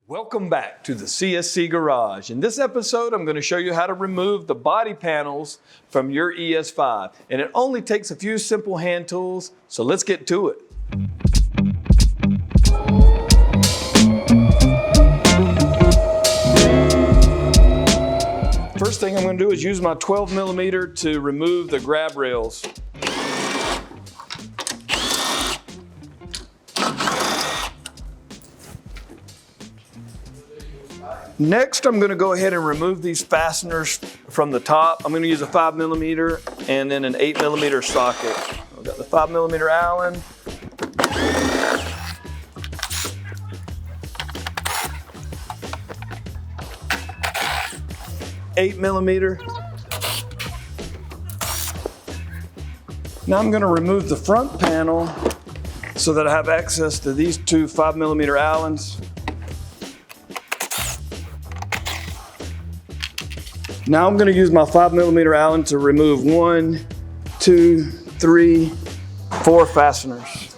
Welcome back to the CSC Garage. In this episode, I'm going to show you how to remove the body panels from your ES5. And it only takes a few simple hand tools, so let's get to it. First thing I'm going to do is use my 12mm to remove the grab rails. Next, I'm going to go ahead and remove these fasteners from the top. I'm going to use a 5mm and then an 8mm socket. I've got the 5mm Allen. $8mm. Now I'm going to remove the front panel so that I have access to these two 5mm Allens. Now I'm going to use my 5mm Allen to remove 1, 2, 3, 4 fasteners.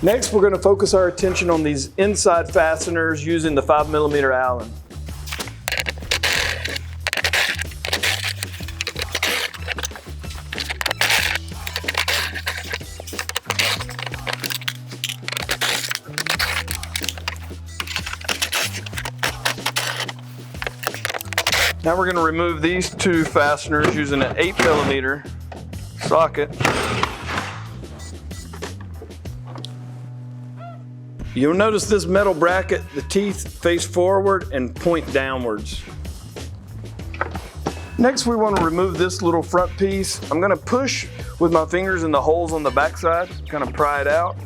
Next, we're going to focus our attention on these inside fasteners using the 5mm Allen. Now we're going to remove these two fasteners using an 8mm socket. You'll notice this metal bracket, the teeth face forward and point downwards. Next, we want to remove this little front piece. I'm going to push with my fingers in the holes on the backside, kind of pry it out.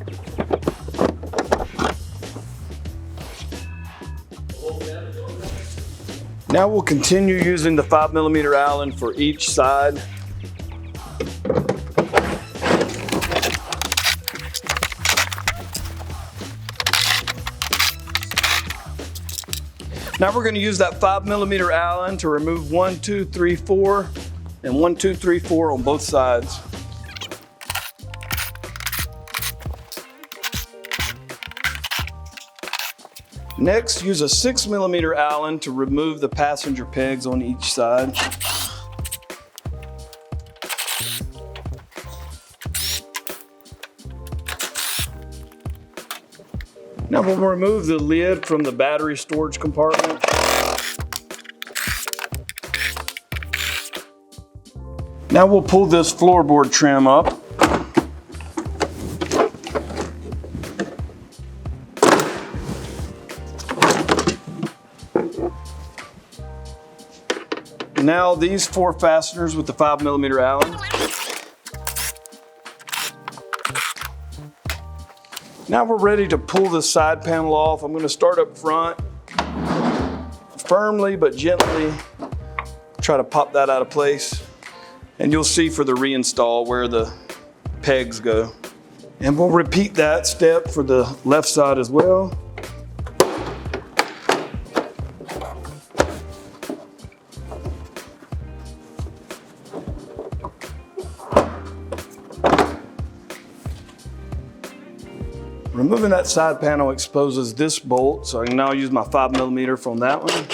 Now we'll continue using the 5mm Allen for each side. Now we're going to use that 5mm Allen to remove 1, 2, 3, 4, and 1, 2, 3, 4 on both sides. Next, use a 6mm Allen to remove the passenger pegs on each side. Now we'll remove the lid from the battery storage compartment. Now we'll pull this floorboard trim up. Now these 4 fasteners with the 5mm Allen. Now we're ready to pull the side panel off. I'm going to start up front, firmly but gently, try to pop that out of place. And you'll see for the reinstall where the pegs go. And we'll repeat that step for the left side as well. Removing that side panel exposes this bolt, so I can now use my 5mm from that one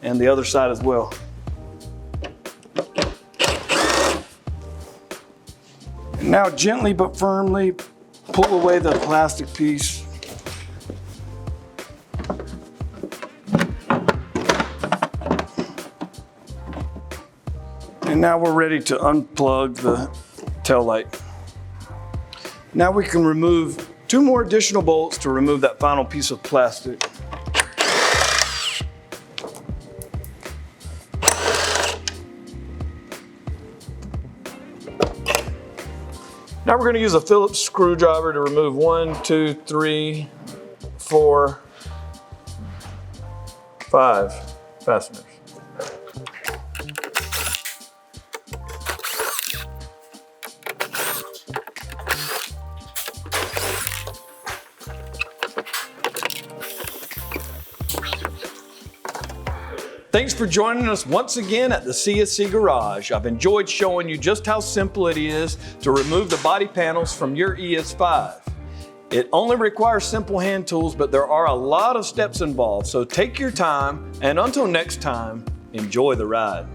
and the other side as well. And now gently but firmly pull away the plastic piece. And now we're ready to unplug the taillight. Now we can remove 2 more additional bolts to remove that final piece of plastic. Now we're going to use a Phillips screwdriver to remove 1, 2, 3, 4, 5 fasteners. Thanks for joining us once again at the CSC Garage. I've enjoyed showing you just how simple it is to remove the body panels from your ES5. It only requires simple hand tools, but there are a lot of steps involved, so take your time, and until next time, enjoy the ride.